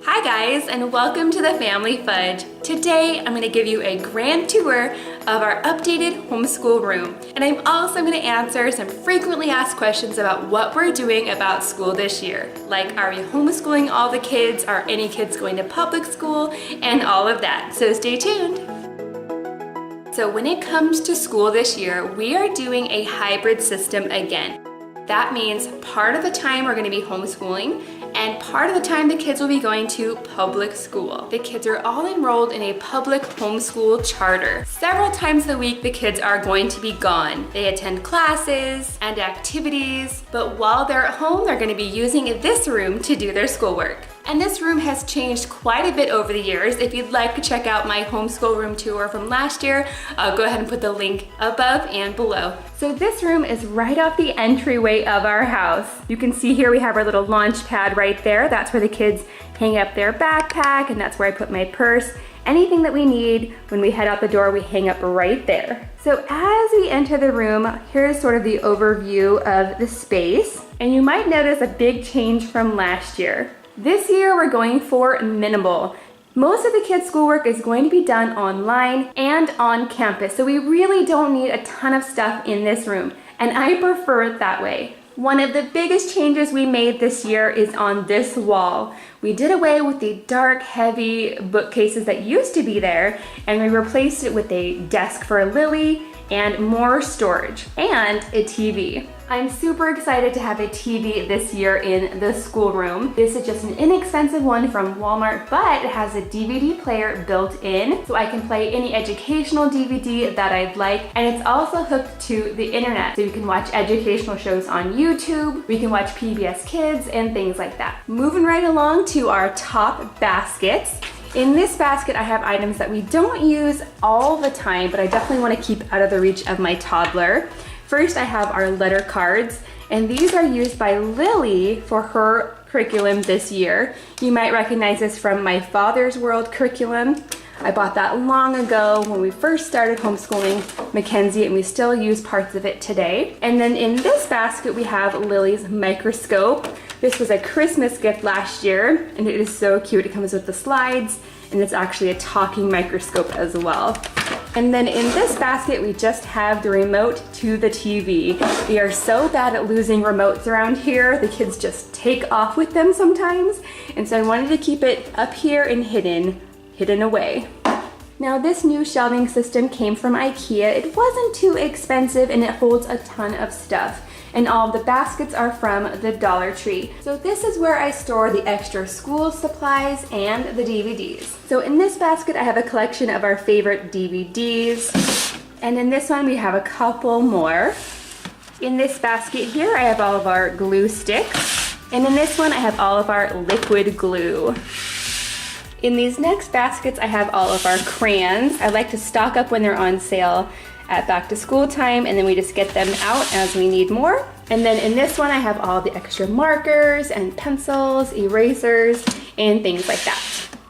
Hi guys, and welcome to the Family Fudge. Today I'm going to give you a grand tour of our updated homeschool room. And I'm also going to answer some frequently asked questions about what we're doing about school this year. Like, are we homeschooling all the kids? Are any kids going to public school? And all of that. So stay tuned. So when it comes to school this year, we are doing a hybrid system again. That means part of the time we're going to be homeschooling, and part of the time the kids will be going to public school. The kids are all enrolled in a public homeschool charter. Several times a week the kids are going to be gone. They attend classes and activities, but while they're at home they're going to be using this room to do their schoolwork. And this room has changed quite a bit over the years. If you'd like to check out my homeschool room tour from last year, I'll go ahead and put the link above and below. So this room is right off the entryway of our house. You can see here we have our little launch pad right there. That's where the kids hang up their backpack, and that's where I put my purse. Anything that we need when we head out the door, we hang up right there. So as we enter the room, here's sort of the overview of the space. And you might notice a big change from last year. This year we're going for minimal. Most of the kids' schoolwork is going to be done online and on campus, so we really don't need a ton of stuff in this room, and I prefer it that way. One of the biggest changes we made this year is on this wall. We did away with the dark, heavy bookcases that used to be there, and we replaced it with a desk for Lily and more storage and a TV. I'm super excited to have a TV this year in the schoolroom. This is just an inexpensive one from Walmart, but it has a DVD player built in, so I can play any educational DVD that I'd like, and it's also hooked to the internet, so you can watch educational shows on YouTube, we can watch PBS Kids, and things like that. Moving right along to our top baskets. In this basket, I have items that we don't use all the time, but I definitely want to keep out of the reach of my toddler. First, I have our letter cards, and these are used by Lily for her curriculum this year. You might recognize this from my Father's World curriculum. I bought that long ago when we first started homeschooling Mackenzie, and we still use parts of it today. And then in this basket, we have Lily's microscope. This was a Christmas gift last year, and it is so cute. It comes with the slides, and it's actually a talking microscope as well. And then in this basket, we just have the remote to the TV. We are so bad at losing remotes around here. The kids just take off with them sometimes. And so I wanted to keep it up here and hidden away. Now this new shelving system came from IKEA. It wasn't too expensive and it holds a ton of stuff. And all of the baskets are from the Dollar Tree. So this is where I store the extra school supplies and the DVDs. So in this basket I have a collection of our favorite DVDs. And in this one we have a couple more. In this basket here I have all of our glue sticks. And in this one I have all of our liquid glue. In these next baskets I have all of our crayons. I like to stock up when they're on sale at back to school time, and then we just get them out as we need more. And then in this one I have all the extra markers and pencils, erasers, and things like that.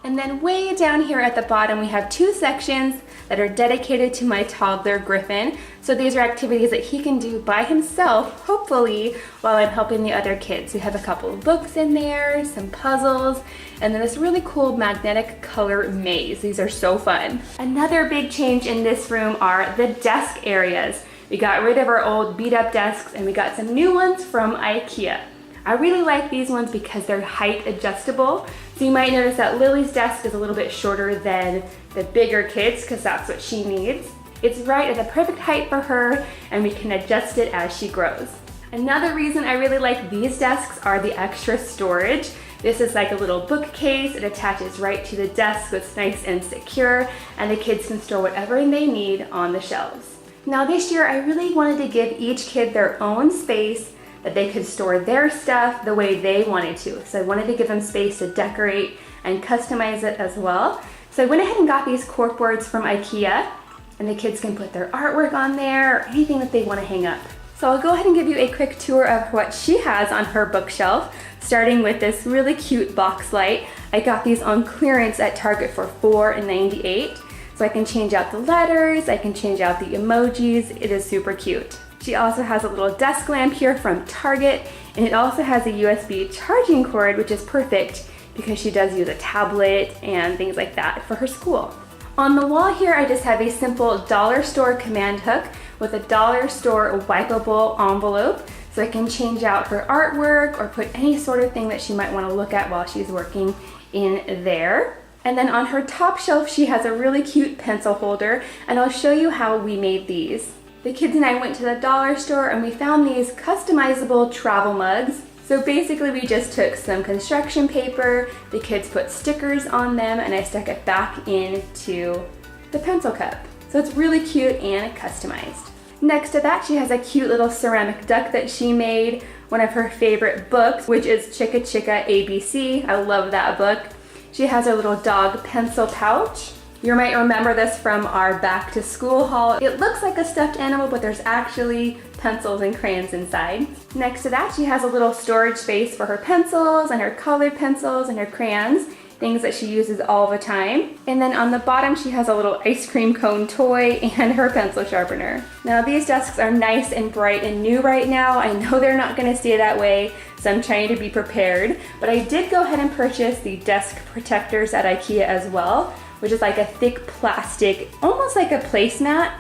And then way down here at the bottom we have two sections that are dedicated to my toddler Griffin. So these are activities that he can do by himself, hopefully, while I'm helping the other kids. We have a couple of books in there, some puzzles, and then this really cool magnetic color maze. These are so fun. Another big change in this room are the desk areas. We got rid of our old beat up desks and we got some new ones from IKEA. I really like these ones because they're height adjustable. So you might notice that Lily's desk is a little bit shorter than the bigger kids because that's what she needs. It's right at the perfect height for her, and we can adjust it as she grows. Another reason I really like these desks are the extra storage. This is like a little bookcase. It attaches right to the desk, so it's nice and secure, and the kids can store whatever they need on the shelves. Now this year I really wanted to give each kid their own space that they could store their stuff the way they wanted to. So I wanted to give them space to decorate and customize it as well. So I went ahead and got these corkboards from IKEA, and the kids can put their artwork on there or anything that they want to hang up. So I'll go ahead and give you a quick tour of what she has on her bookshelf, starting with this really cute box light. I got these on clearance at Target for $4.98. So I can change out the letters, I can change out the emojis. It is super cute. She also has a little desk lamp here from Target, and it also has a USB charging cord, which is perfect because she does use a tablet and things like that for her school. On the wall here, I just have a simple dollar store command hook with a dollar store wipeable envelope, so I can change out her artwork or put any sort of thing that she might want to look at while she's working in there. And then on her top shelf, she has a really cute pencil holder, and I'll show you how we made these. The kids and I went to the dollar store and we found these customizable travel mugs. So basically we just took some construction paper, the kids put stickers on them, and I stuck it back into the pencil cup. So it's really cute and customized. Next to that, she has a cute little ceramic duck that she made, one of her favorite books, which is Chicka Chicka ABC. I love that book. She has her little dog pencil pouch. You might remember this from our back to school haul. It looks like a stuffed animal, but there's actually pencils and crayons inside. Next to that, she has a little storage space for her pencils and her colored pencils and her crayons, things that she uses all the time. And then on the bottom, she has a little ice cream cone toy and her pencil sharpener. Now these desks are nice and bright and new right now. I know they're not gonna stay that way, so I'm trying to be prepared. But I did go ahead and purchase the desk protectors at IKEA as well, which is like a thick plastic, almost like a placemat.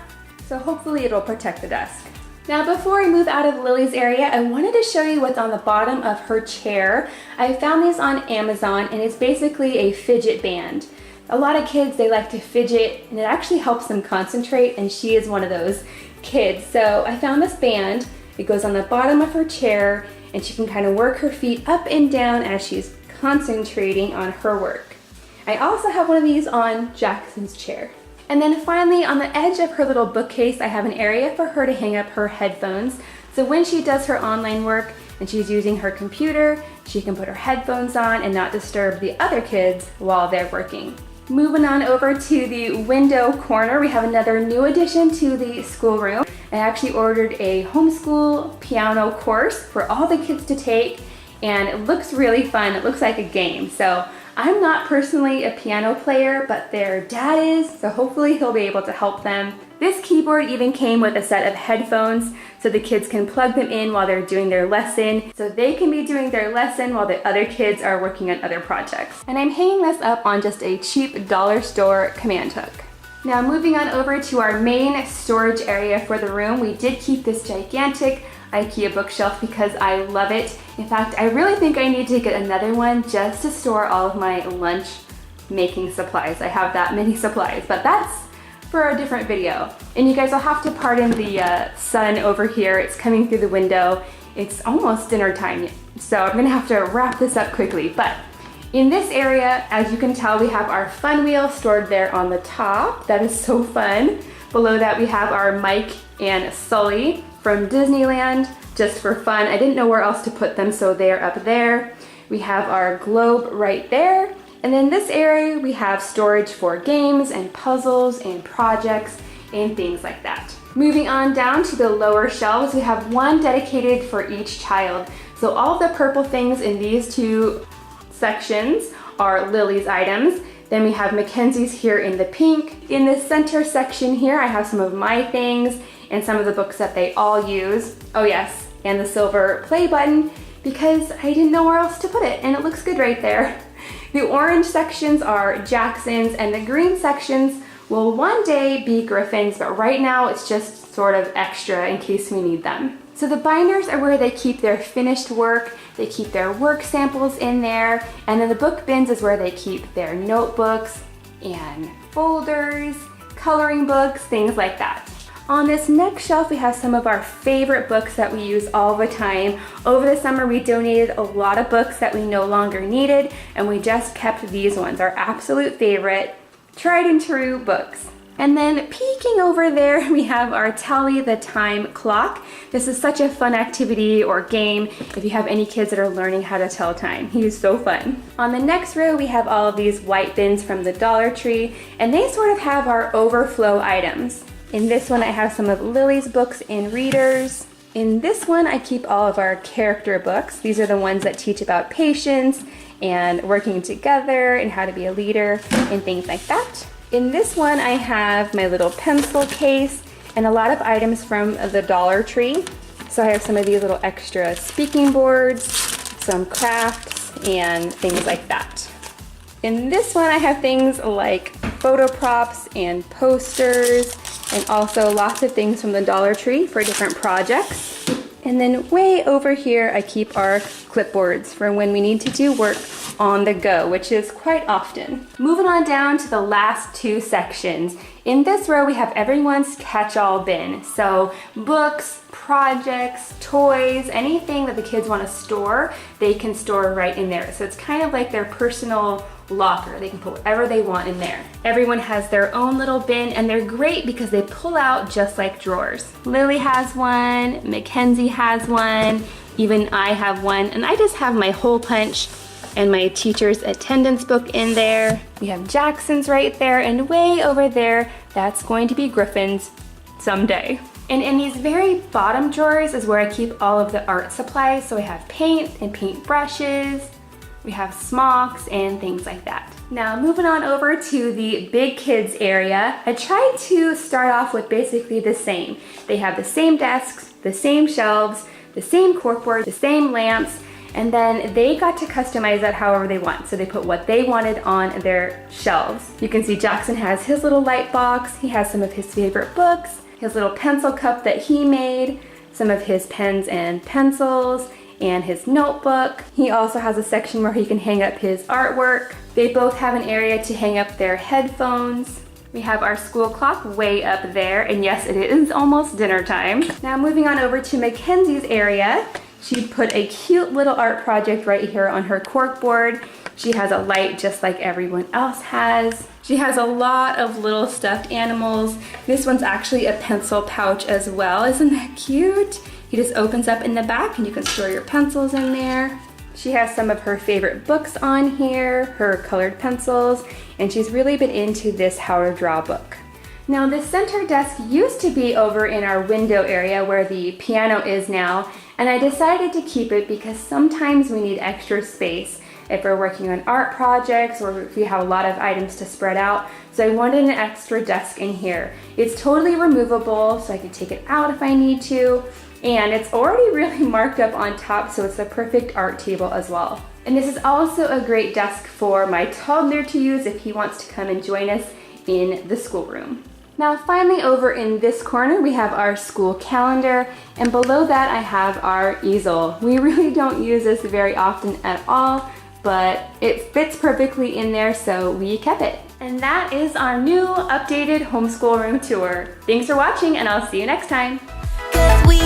So hopefully it'll protect the desk. Now before I move out of Lily's area, I wanted to show you what's on the bottom of her chair. I found these on Amazon, and it's basically a fidget band. A lot of kids, they like to fidget, and it actually helps them concentrate, and she is one of those kids. So I found this band. It goes on the bottom of her chair, and she can kind of work her feet up and down as she's concentrating on her work. I also have one of these on Jackson's chair. And then finally, on the edge of her little bookcase, I have an area for her to hang up her headphones. So when she does her online work and she's using her computer, she can put her headphones on and not disturb the other kids while they're working. Moving on over to the window corner, we have another new addition to the schoolroom. I actually ordered a homeschool piano course for all the kids to take, and it looks really fun. It looks like a game. So I'm not personally a piano player, but their dad is, so hopefully he'll be able to help them. This keyboard even came with a set of headphones, so the kids can plug them in while they're doing their lesson, so they can be doing their lesson while the other kids are working on other projects. And I'm hanging this up on just a cheap dollar store command hook. Now moving on over to our main storage area for the room, we did keep this gigantic IKEA bookshelf because I love it. In fact, I really think I need to get another one just to store all of my lunch making supplies. I have that many supplies, but that's for a different video. And you guys will have to pardon the sun over here. It's coming through the window. It's almost dinner time, so I'm gonna have to wrap this up quickly. But in this area, as you can tell, we have our fun wheel stored there on the top. That is so fun. Below that, we have our Mike and Sully from Disneyland, just for fun. I didn't know where else to put them, so they're up there. We have our globe right there. And then this area, we have storage for games and puzzles and projects and things like that. Moving on down to the lower shelves, we have one dedicated for each child. So all the purple things in these two sections are Lily's items. Then we have Mackenzie's here in the pink. In the center section here, I have some of my things and some of the books that they all use. Oh yes, and the silver play button, because I didn't know where else to put it, and it looks good right there. The orange sections are Jackson's, and the green sections will one day be Griffin's, but right now it's just sort of extra in case we need them. So the binders are where they keep their finished work, they keep their work samples in there, and then the book bins is where they keep their notebooks and folders, coloring books, things like that. On this next shelf, we have some of our favorite books that we use all the time. Over the summer, we donated a lot of books that we no longer needed, and we just kept these ones, our absolute favorite, tried and true books. And then peeking over there, we have our Tally the Time clock. This is such a fun activity or game if you have any kids that are learning how to tell time. He is so fun. On the next row, we have all of these white bins from the Dollar Tree, and they sort of have our overflow items. In this one, I have some of Lily's books and readers. In this one, I keep all of our character books. These are the ones that teach about patience and working together and how to be a leader and things like that. In this one, I have my little pencil case and a lot of items from the Dollar Tree. So I have some of these little extra speaking boards, some crafts, and things like that. In this one, I have things like photo props and posters, and also lots of things from the Dollar Tree for different projects. And then way over here, I keep our clipboards for when we need to do work on the go, which is quite often. Moving on down to the last two sections. In this row, we have everyone's catch-all bin. So books, projects, toys, anything that the kids want to store, they can store right in there. So it's kind of like their personal locker. They can put whatever they want in there. Everyone has their own little bin, and they're great because they pull out just like drawers. Lily has one, Mackenzie has one, even I have one, and I just have my hole punch and my teacher's attendance book in there. We have Jackson's right there, and way over there, that's going to be Griffin's someday. And in these very bottom drawers is where I keep all of the art supplies. So I have paint and paint brushes, we have smocks and things like that. Now moving on over to the big kids area, I tried to start off with basically the same. They have the same desks, the same shelves, the same corkboard, the same lamps, and then they got to customize that however they want. So they put what they wanted on their shelves. You can see Jackson has his little light box, he has some of his favorite books, his little pencil cup that he made, some of his pens and pencils, and his notebook. He also has a section where he can hang up his artwork. They both have an area to hang up their headphones. We have our school clock way up there, and yes, it is almost dinner time. Now moving on over to Mackenzie's area, she put a cute little art project right here on her corkboard. She has a light just like everyone else has. She has a lot of little stuffed animals. This one's actually a pencil pouch as well. Isn't that cute? He just opens up in the back and you can store your pencils in there. She has some of her favorite books on here, her colored pencils, and she's really been into this How to Draw book. Now this center desk used to be over in our window area where the piano is now, and I decided to keep it because sometimes we need extra space if we're working on art projects or if we have a lot of items to spread out. So I wanted an extra desk in here. It's totally removable, so I can take it out if I need to. And it's already really marked up on top, so it's the perfect art table as well. And this is also a great desk for my toddler to use if he wants to come and join us in the schoolroom. Now finally over in this corner we have our school calendar, and below that I have our easel. We really don't use this very often at all, but it fits perfectly in there, so we kept it. And that is our new updated homeschool room tour. Thanks for watching, and I'll see you next time. 'Cause we